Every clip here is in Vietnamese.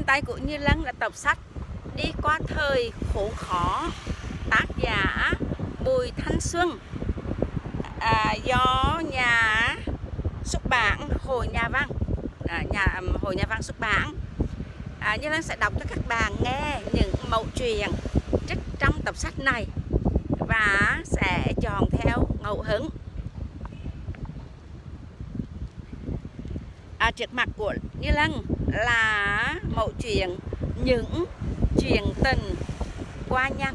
Trên tay của Như Lân là tập sách Đi qua thời khốn khó, tác giả Bùi Thanh Xuân, do nhà xuất bản Hội Nhà Văn, Hội Nhà Văn xuất bản. Như Lân sẽ đọc cho các bạn nghe những mẩu chuyện trích trong tập sách này và sẽ chọn theo ngẫu hứng. Trước mặt của Như Lân là mẫu chuyện Những chuyện tình qua nhanh.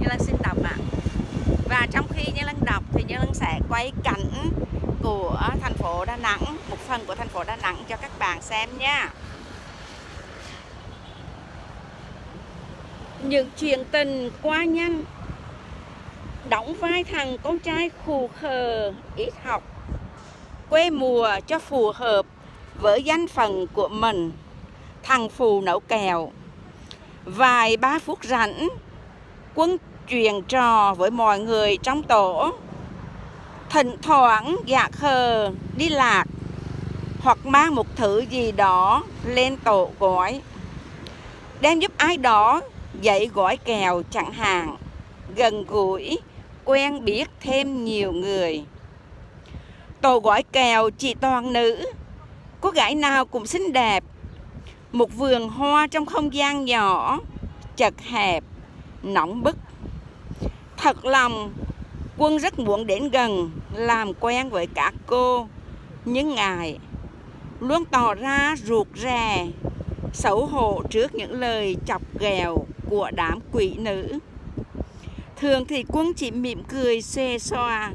Như Lân xin đọc ạ. Và trong khi Như Lân đọc thì Như Lân sẽ quay cảnh của thành phố Đà Nẵng, một phần của thành phố Đà Nẵng cho các bạn xem nha. Những chuyện tình qua nhanh. Đóng vai thằng con trai khù khờ, ít học, quê mùa cho phù hợp với danh phận của mình, thằng phù nấu kẹo. Vài ba phút rảnh, Quân chuyện trò với mọi người trong tổ. Thỉnh thoảng dạ khờ đi lạc, hoặc mang một thứ gì đó lên tổ gói, đem giúp ai đó giấy gói kẹo chẳng hạn. Gần gũi, quen biết thêm nhiều người. Tổ gói kẹo chỉ toàn nữ, cô gái nào cũng xinh đẹp. Một vườn hoa trong không gian nhỏ, chật hẹp, nóng bức. Thật lòng, Quân rất muốn đến gần, làm quen với các cô, nhưng ngại, luôn tỏ ra ruột rè, xấu hổ trước những lời chọc ghẹo của đám quỷ nữ. Thường thì Quân chỉ mỉm cười xòe xòa.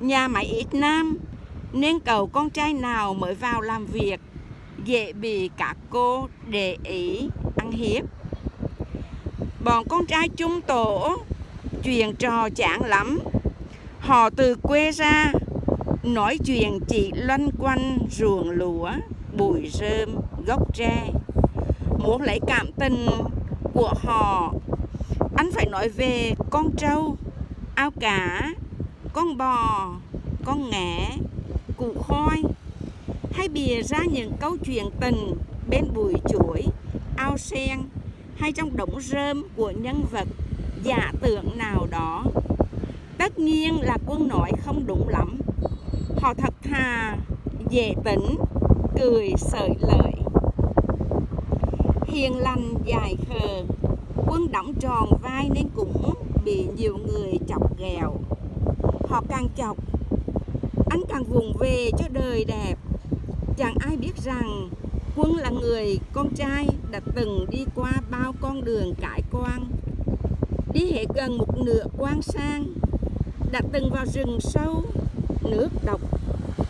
Nhà máy ít nam, nên cậu con trai nào mới vào làm việc dễ bị các cô để ý ăn hiếp. Bọn con trai chung tổ chuyện trò chán lắm. Họ từ quê ra, nói chuyện chỉ loanh quanh ruộng lúa, bụi rơm, gốc tre. Muốn lấy cảm tình của họ, anh phải nói về con trâu, ao cá, con bò, con nghé, củ khoai, hay bìa ra những câu chuyện tình bên bụi chuối, ao sen, hay trong đống rơm của nhân vật giả tưởng nào đó. Tất nhiên là Quân nói không đúng lắm. Họ thật thà, dễ tính, cười sợi lợi, hiền lành dài khờ. Quân đóng tròn vai nên cũng bị nhiều người chọc ghẹo. Họ càng chọc, anh càng vùng về cho đời đẹp. Chẳng ai biết rằng Quân là người con trai đã từng đi qua bao con đường cải quan, đi hết gần một nửa quan sang, đã từng vào rừng sâu, nước độc,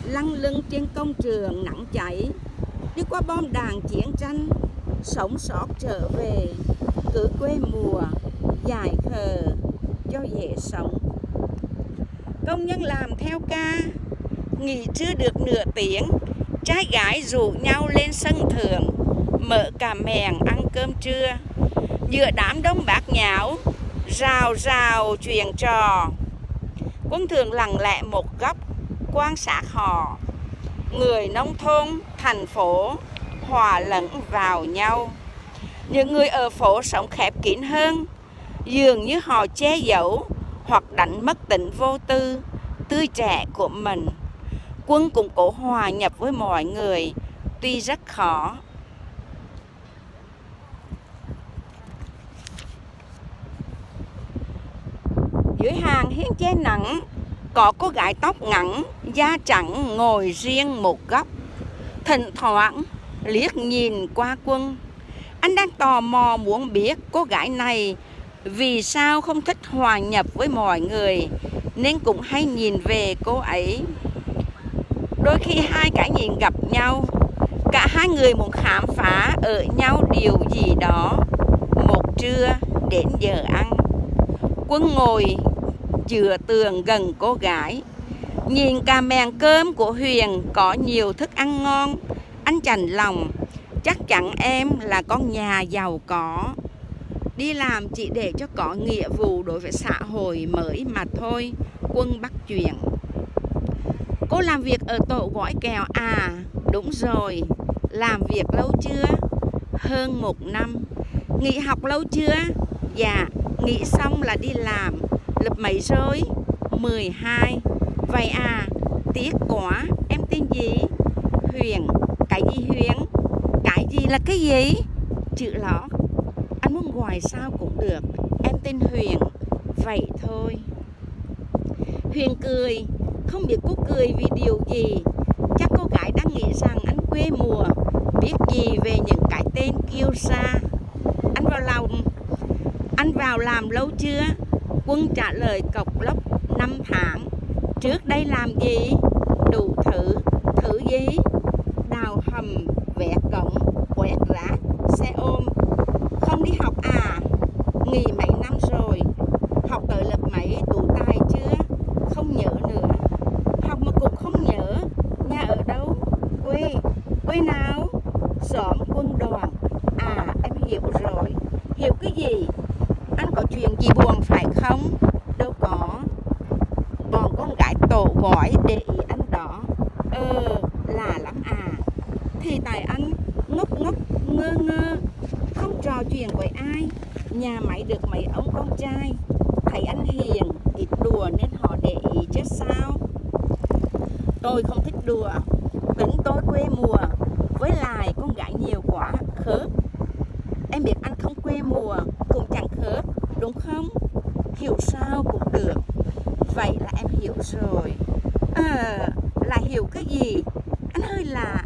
lăn lưng trên công trường nắng cháy, đi qua bom đạn chiến tranh, sống sót trở về, cứ quê mùa, dài khờ cho dễ sống. Công nhân làm theo ca, nghỉ chưa được nửa tiếng, trai gái rủ nhau lên sân thượng, mở cả mèn ăn cơm trưa. Giữa đám đông bát nháo, rào rào chuyện trò, Quân thường lặng lẽ một góc quan sát họ. Người nông thôn, thành phố hòa lẫn vào nhau. Những người ở phố sống khép kín hơn, dường như họ che giấu hoặc đánh mất tính vô tư, tươi trẻ của mình. Quân cũng cố hòa nhập với mọi người, tuy rất khó. Dưới hàng hiên che nắng, có cô gái tóc ngắn, da trắng ngồi riêng một góc. Thỉnh thoảng liếc nhìn qua Quân. Anh đang tò mò muốn biết cô gái này vì sao không thích hòa nhập với mọi người, nên cũng hay nhìn về cô ấy. Đôi khi hai cái nhìn gặp nhau, cả hai người muốn khám phá ở nhau điều gì đó. Một trưa đến giờ ăn, Quân ngồi dựa tường gần cô gái, nhìn cả mèn cơm của Huyền có nhiều thức ăn ngon. Anh chạnh lòng, chắc chắn em là con nhà giàu có, đi làm chỉ để cho có nghĩa vụ đối với xã hội mới mà thôi. Quân bắt chuyện. Cô làm việc ở tổ gói kẹo à? Đúng rồi. Làm việc lâu chưa? hơn 1 năm. Nghỉ học lâu chưa? Dạ, nghỉ xong là đi làm. Lớp mấy rồi? 12. Vậy à, tiếc quá. Em tên gì? Huyền. Cái gì Huyền? Cái gì là cái gì? Chữ lót. Anh muốn gọi sao cũng được. Em tên Huyền. Vậy thôi. Huyền cười. Không biết cô cười vì điều gì. Chắc cô gái đang nghĩ rằng anh quê mùa, biết gì về những cái tên kiêu sa. Anh vào làm lâu chưa? Quân trả lời cộc lốc 5 tháng. Trước đây làm gì? Đủ thứ. Thứ gì? Đào hầm, vẽ cổng, quét rác, xe ôm. Không đi học à? Nghỉ mấy năm rồi. Học tới lớp mấy, đủ tài chưa? Không nhớ nữa. Học mà cũng không nhớ. Nhà ở đâu? Quê. Quê nào? Xóm Quân Đoàn. À, em hiểu rồi. Hiểu cái gì? Anh có chuyện gì buồn phải không? Đâu có. Bọn con gái tổ gọi để ý anh đó. Là lắm à. Thì tại anh ngốc ngốc ngơ ngơ, không trò chuyện với ai. Nhà máy được mấy ông con trai, thấy anh hiền, ít đùa nên họ để ý chứ sao. Tôi không thích đùa. Tính tôi quê mùa, với lại con gái nhiều quá khớp. Em biết anh không quê mùa cũng chẳng khớp, đúng không? Hiểu sao cũng được. Vậy là em hiểu rồi. Là hiểu cái gì? Anh hơi lạ.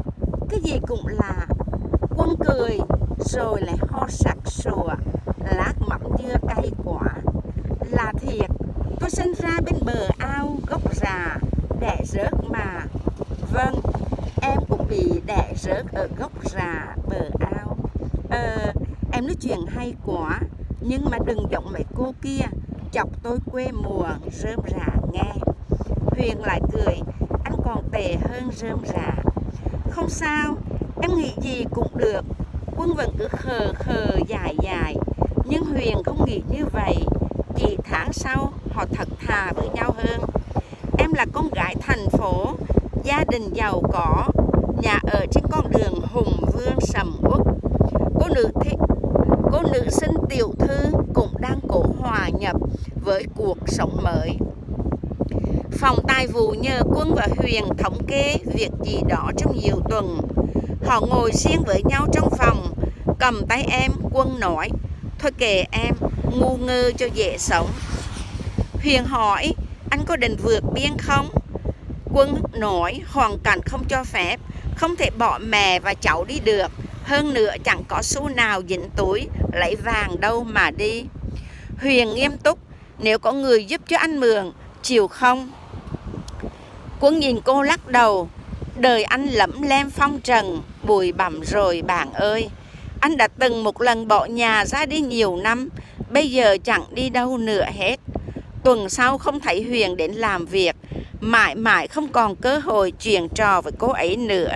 Cái gì cũng lạ. Quân cười rồi lại ho sặc sụa. Lát mắm dưa cay quả. Là thiệt, tôi sinh ra bên bờ ao gốc rà, đẻ rớt mà. Vâng, em cũng bị đẻ rớt ở gốc rà bờ ao. Em nói chuyện hay quá, nhưng mà đừng giống mấy cô kia chọc tôi quê mùa rơm rà nghe. Huyền lại cười. Anh còn tệ hơn rơm rà. Không sao, em nghĩ gì cũng được. Quân vẫn cứ khờ khờ dài dài. Nhưng Huyền không nghĩ như vậy. Chỉ tháng sau họ thật thà với nhau hơn. Em là con gái thành phố, gia đình giàu có, nhà ở trên con đường Hùng Vương sầm uất. Cô nữ sinh tiểu thư cũng đang cố hòa nhập với cuộc sống mới. Phòng tài vụ nhờ Quân và Huyền thống kê việc gì đó trong nhiều tuần. Họ ngồi riêng với nhau trong phòng, cầm tay em. Quân nói, thôi kệ em, ngu ngơ cho dễ sống. Huyền hỏi, anh có định vượt biên không? Quân nói, hoàn cảnh không cho phép, không thể bỏ mẹ và cháu đi được. Hơn nữa chẳng có xu nào dính túi lấy vàng đâu mà đi. Huyền nghiêm túc, nếu có người giúp cho anh mượn, chịu không? Quân nhìn cô lắc đầu. Đời anh lẫm lem phong trần, bụi bặm rồi bạn ơi. Anh đã từng một lần bỏ nhà ra đi nhiều năm, bây giờ chẳng đi đâu nữa hết. Tuần sau không thấy Huyền đến làm việc, mãi mãi không còn cơ hội chuyện trò với cô ấy nữa.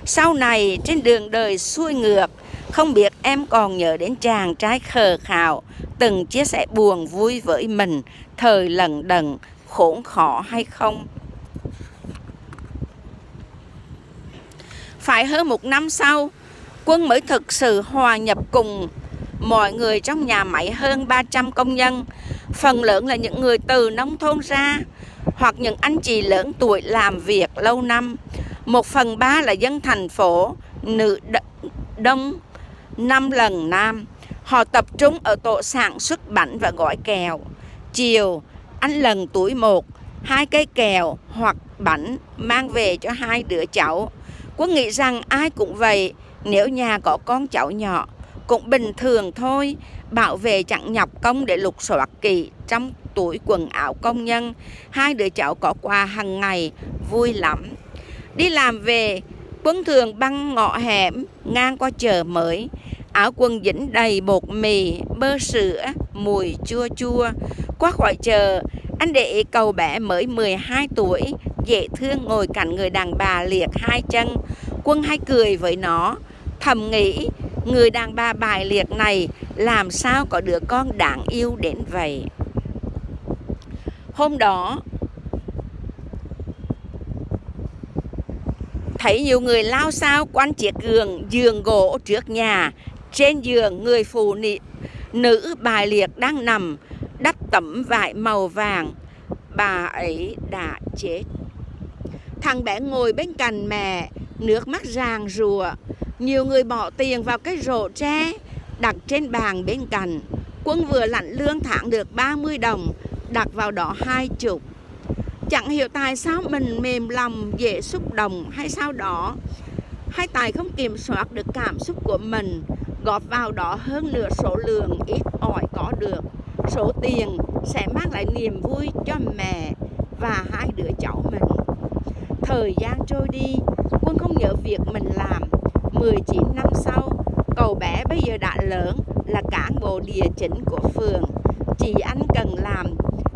Sau này trên đường đời xuôi ngược, không biết em còn nhớ đến chàng trai khờ khạo từng chia sẻ buồn vui với mình thời lận đận khốn khó hay không? Phải hơn 1 năm sau, Quân mới thực sự hòa nhập cùng mọi người trong nhà máy hơn 300 công nhân. Phần lớn là những người từ nông thôn ra, hoặc những anh chị lớn tuổi làm việc lâu năm. 1/3 là dân thành phố, nữ đông 5 lần nam. Họ tập trung ở tổ sản xuất bánh và gói kẹo. Chiều, anh lần túi 1-2 cây kẹo hoặc bánh mang về cho 2 đứa cháu. Quân nghĩ rằng ai cũng vậy, nếu nhà có con cháu nhỏ cũng bình thường thôi. Bảo vệ chẳng nhọc công để lục soát kỹ trong túi quần áo công nhân. 2 đứa cháu có quà hàng ngày, vui lắm. Đi làm về, Quân thường băng ngõ hẻm ngang qua chợ mới. Áo quần dính đầy bột mì, bơ sữa, mùi chua chua. Qua khỏi chợ, anh để ý cậu bé mới 12 tuổi, dễ thương ngồi cạnh người đàn bà liệt 2 chân. Quân hay cười với nó, thầm nghĩ người đàn bà bài liệt này làm sao có đứa con đáng yêu đến vậy. Hôm đó, thấy nhiều người lao xao quanh chiếc giường gỗ trước nhà, Trên giường người phụ nữ bài liệt đang nằm, đắp tấm vải màu vàng. Bà ấy đã chết. Thằng bé ngồi bên cạnh mẹ, nước mắt ràng rụa. Nhiều người bỏ tiền vào cái rổ tre đặt trên bàn bên cạnh. Quân vừa lãnh lương tháng được 30 đồng, đặt vào đó 20. Chẳng hiểu tại sao mình mềm lòng, dễ xúc động hay sao đó, hay tại không kiểm soát được cảm xúc của mình, góp vào đó hơn nửa số lượng ít ỏi có được. Số tiền sẽ mang lại niềm vui cho mẹ và hai đứa cháu mình. Thời gian trôi đi, Quân không nhớ việc mình làm. 19 năm sau, cậu bé bây giờ đã lớn, là cán bộ địa chính của phường. Chị anh cần làm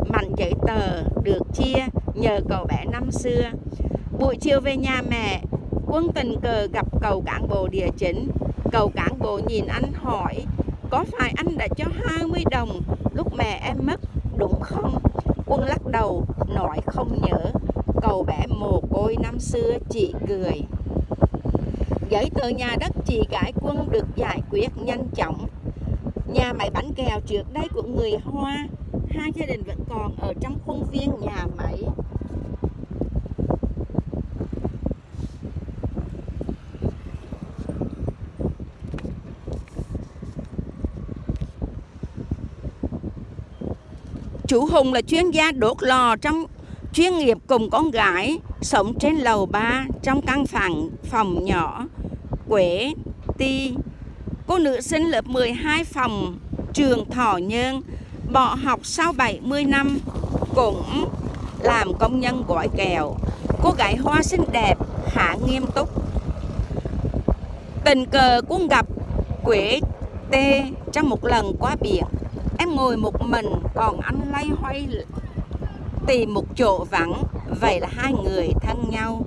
mảnh giấy tờ được chia nhờ cậu bé năm xưa. Buổi chiều về nhà mẹ, Quân tình cờ gặp cậu cán bộ địa chính. Cậu cán bộ nhìn anh hỏi: có phải anh đã cho 20 đồng lúc mẹ em mất đúng không? Quân lắc đầu nói không nhớ. Cậu bé mồ côi năm xưa chỉ cười. Giấy tờ nhà đất chị gái Quân được giải quyết nhanh chóng. Nhà máy bánh kẹo trước đây của người Hoa, hai gia đình vẫn còn ở trong khuôn viên nhà máy. Chú Hùng là chuyên gia đốt lò trong chuyên nghiệp cùng con gái, sống trên lầu 3 trong căn phòng nhỏ Quế Ti. Cô nữ sinh lớp 12 phòng trường Thọ Nhơn, bỏ học sau 70 năm, cũng làm công nhân gói kẹo. Cô gái Hoa xinh đẹp, khá nghiêm túc. Tình cờ Quân gặp Quế Tê trong một lần qua biển. Em ngồi một mình, còn anh loay hoay tìm một chỗ vắng. Vậy là hai người thân nhau.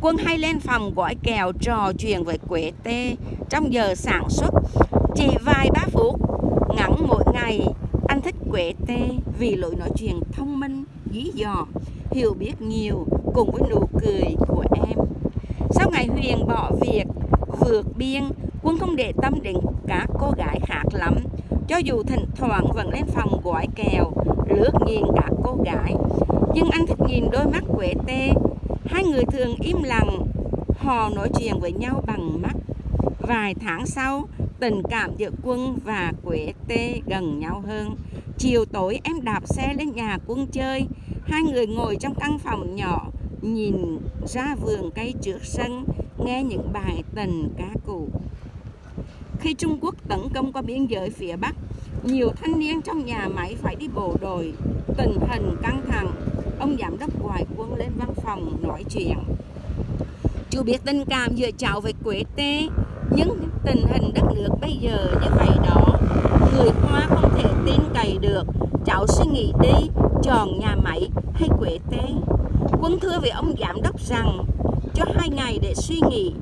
Quân hay lên phòng gói kẹo trò chuyện với Quế Tê trong giờ sản xuất, chỉ vài ba phút ngắn mỗi ngày. Anh thích Quế Tê vì lối nói chuyện thông minh, dí dỏm, hiểu biết nhiều, cùng với nụ cười của em. Sau ngày Huyền bỏ việc vượt biên, Quân không để tâm đến các cô gái khác lắm. Cho dù thỉnh thoảng vẫn lên phòng gói kẹo, lướt nhìn các cô gái, nhưng anh thích nhìn đôi mắt Quế Tê. Hai người thường im lặng, họ nói chuyện với nhau bằng mắt. Vài tháng sau, tình cảm giữa Quân và Quế Tê gần nhau hơn. Chiều tối em đạp xe lên nhà Quân chơi. Hai người ngồi trong căn phòng nhỏ, nhìn ra vườn cây trước sân, nghe những bài tình ca cụ. Khi Trung Quốc tấn công qua biên giới phía Bắc, nhiều thanh niên trong nhà máy phải đi bộ đội. Tình hình căng thẳng, ông giám đốc gọi Quân lên văn phòng nói chuyện. Chú biết tình cảm giữa cháu với Quế Tê, nhưng tình hình đất nước bây giờ như vậy đó, người Hoa không thể tin cậy được. Cháu suy nghĩ đi, chọn nhà máy hay Quế Tê? Quân thưa với ông giám đốc rằng cho 2 ngày để suy nghĩ.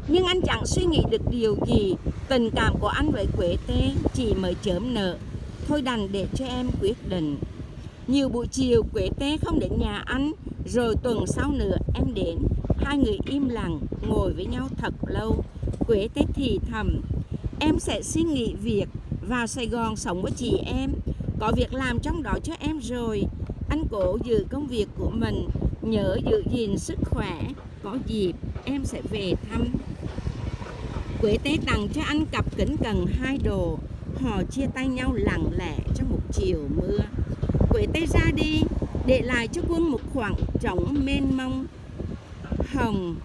Nhưng anh chẳng suy nghĩ được điều gì. Tình cảm của anh với Quế Tê chỉ mới chớm nở. Thôi đành để cho em quyết định. Nhiều buổi chiều Quế Tê không đến nhà anh. Rồi tuần sau nữa em đến. Hai người im lặng ngồi với nhau thật lâu. Quế Tê thì thầm: em sẽ suy nghĩ việc vào Sài Gòn sống với chị em. Có việc làm trong đó cho em rồi. Anh cố giữ công việc của mình, nhớ giữ gìn sức khỏe. Có dịp em sẽ về thăm. Quế Tê tặng cho anh cặp kính cần 2 đồ. Họ chia tay nhau lặng lẽ trong một chiều mưa. Quế Tê ra đi, để lại cho Quân một khoảng trống mênh mông. Hồng,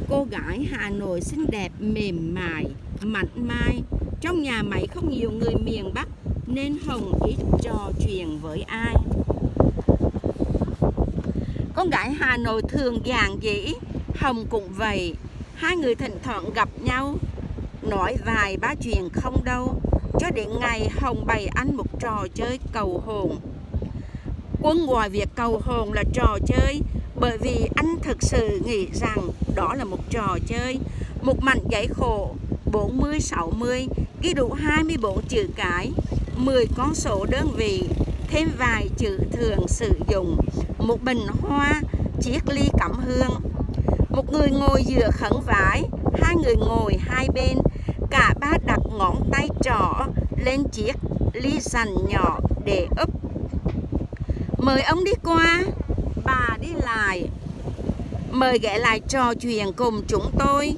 cô gái Hà Nội xinh đẹp, mềm mại, mặn mai. Trong nhà máy không nhiều người miền Bắc, nên Hồng ít trò chuyện với ai. Con gái Hà Nội thường giản dĩ, Hồng cũng vậy. Hai người thỉnh thoảng gặp nhau, nói vài ba chuyện không đâu. Cho đến ngày Hồng bày anh một trò chơi cầu hồn. Quân gọi việc cầu hồn là trò chơi bởi vì anh thực sự nghĩ rằng đó là một trò chơi. Một mảnh giấy khổ 40-60 ghi đủ 24 chữ cái, 10 con số đơn vị, thêm vài chữ thường sử dụng, một bình hoa, chiếc ly cắm hương. Một người ngồi giữa khấn vái, hai người ngồi hai bên. Cả ba đặt ngón tay trỏ lên chiếc ly sành nhỏ để úp. Mời ông đi qua, bà đi lại. Mời ghé lại trò chuyện cùng chúng tôi.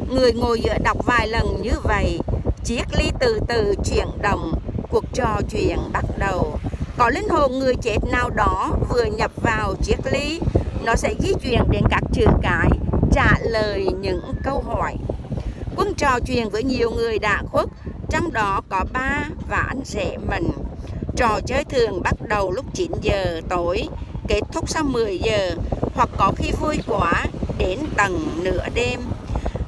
Người ngồi giữa đọc vài lần như vậy. Chiếc ly từ từ chuyển động. Cuộc trò chuyện bắt đầu. Có linh hồn người chết nào đó vừa nhập vào chiếc ly. Nó sẽ di chuyển đến các chữ cái, trả lời những câu hỏi. Quân trò chuyện với nhiều người đã khuất, trong đó có ba và anh rể mình. Trò chơi thường bắt đầu lúc 9 giờ tối, kết thúc sau 10 giờ, hoặc có khi vui quá đến tận nửa đêm.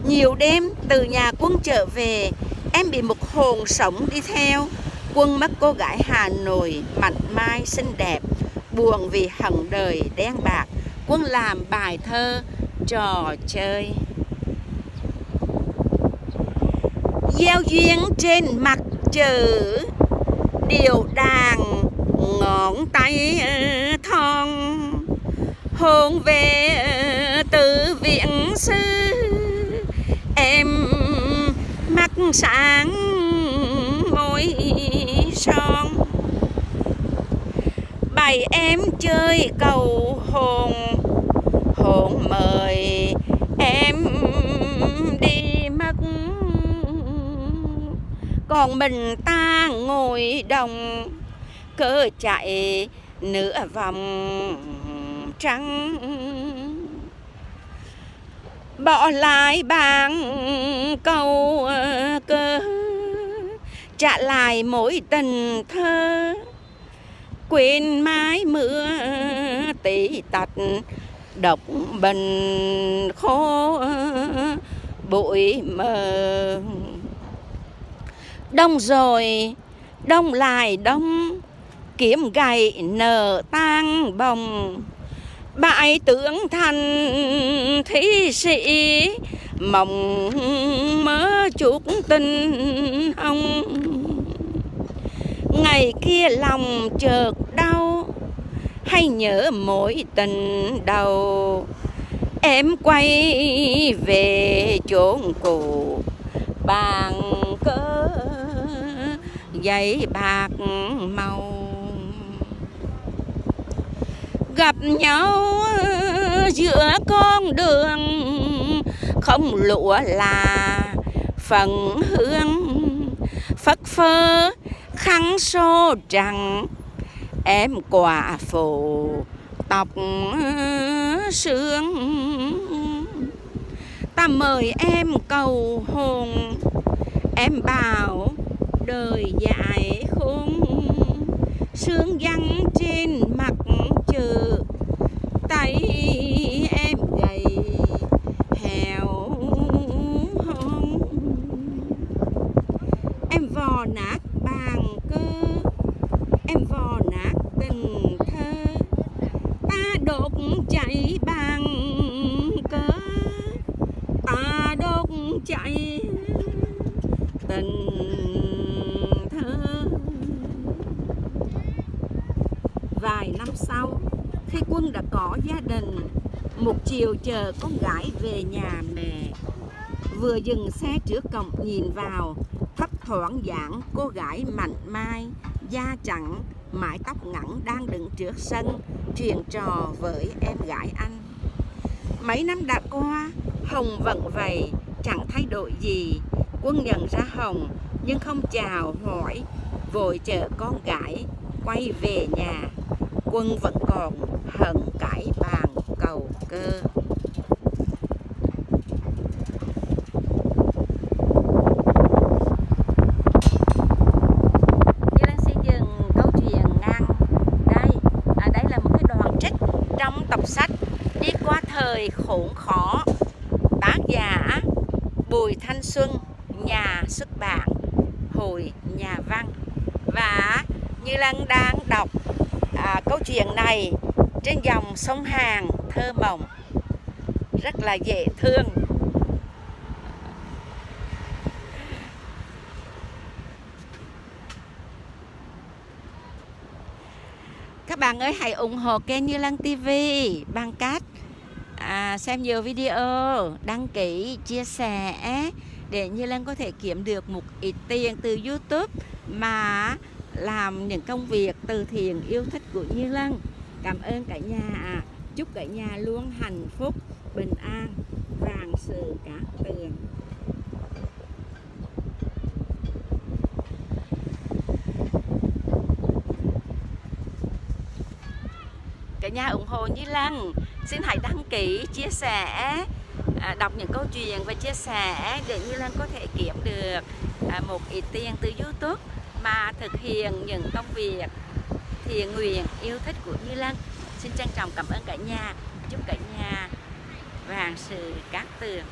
Nhiều đêm từ nhà Quân trở về, em bị một hồn sống đi theo. Quân mất cô gái Hà Nội mảnh mai xinh đẹp, buồn vì hận đời đen bạc. Quân làm bài thơ trò chơi. Gieo duyên trên mặt chữ, điều đàn ngón tay thon. Hồn về từ viện sư, em mắt sáng môi son. Bày em chơi cầu hồn, hồn mời em đi mất. Còn mình ta ngồi đồng, cớ chạy nửa vòng trăng. Bỏ lại bàn câu cơ, trả lại mối tình thơ. Quên mái mưa tí tạch, độc bình khô bụi mờ. Đông rồi, đông lại đông, kiếm gậy nở tang bồng. Bại tướng thành thí sĩ, mộng mơ chuốc tình hồng. Ngày kia lòng chợt đau, hay nhớ mối tình đầu. Em quay về chốn cũ, bàn cớ giấy bạc màu. Gặp nhau giữa con đường, không lụa là phần hương. Phất phơ khăn xô trắng, em quả phụ tóc sương. Ta mời em cầu hồn, em bảo đời dài khôn. Sương văng trên mặt chữ, tay em gầy hèo hon. Em vò nát bàn cơ, em vò nát tình thơ. Ta đốt cháy bàn cớ, ta đốt cháy tình thơ. Vài năm sau, khi Quân đã có gia đình, một chiều chờ con gái về nhà mẹ. Vừa dừng xe trước cổng nhìn vào, thấp thoáng dáng cô gái mảnh mai, da trắng, mái tóc ngắn đang đứng trước sân, chuyện trò với em gái anh. Mấy năm đã qua, Hồng vẫn vậy, chẳng thay đổi gì. Quân nhận ra Hồng nhưng không chào hỏi, vội chở con gái quay về nhà. Quân vẫn còn hận cái bàn cầu cơ. Như đang xây dựng câu chuyện ngang đây. Đây là một cái đoạn trích trong tập sách Đi qua thời khốn khó, tác giả Bùi Thanh Xuân, nhà xuất bản Hội Nhà Văn. Và Như Lan đang đọc câu chuyện này trên dòng sông Hàn thơ mộng, rất là dễ thương. Các bạn ơi, hãy ủng hộ kênh Như Lan TV bằng cách xem nhiều video, đăng ký, chia sẻ để Như Lan có thể kiếm được một ít tiền từ YouTube mà làm những công việc từ thiện yêu thích của Như Lan. Cảm ơn cả nhà. Chúc cả nhà luôn hạnh phúc, bình an, vạn sự cát tường. Cả nhà ủng hộ Như Lan, xin hãy đăng ký, chia sẻ, đọc những câu chuyện và chia sẻ để Như Lan có thể kiếm được một ít tiền từ YouTube mà thực hiện những công việc thiện nguyện yêu thích của Như Lan. Xin trân trọng cảm ơn cả nhà. Chúc cả nhà vạn sự cát tường.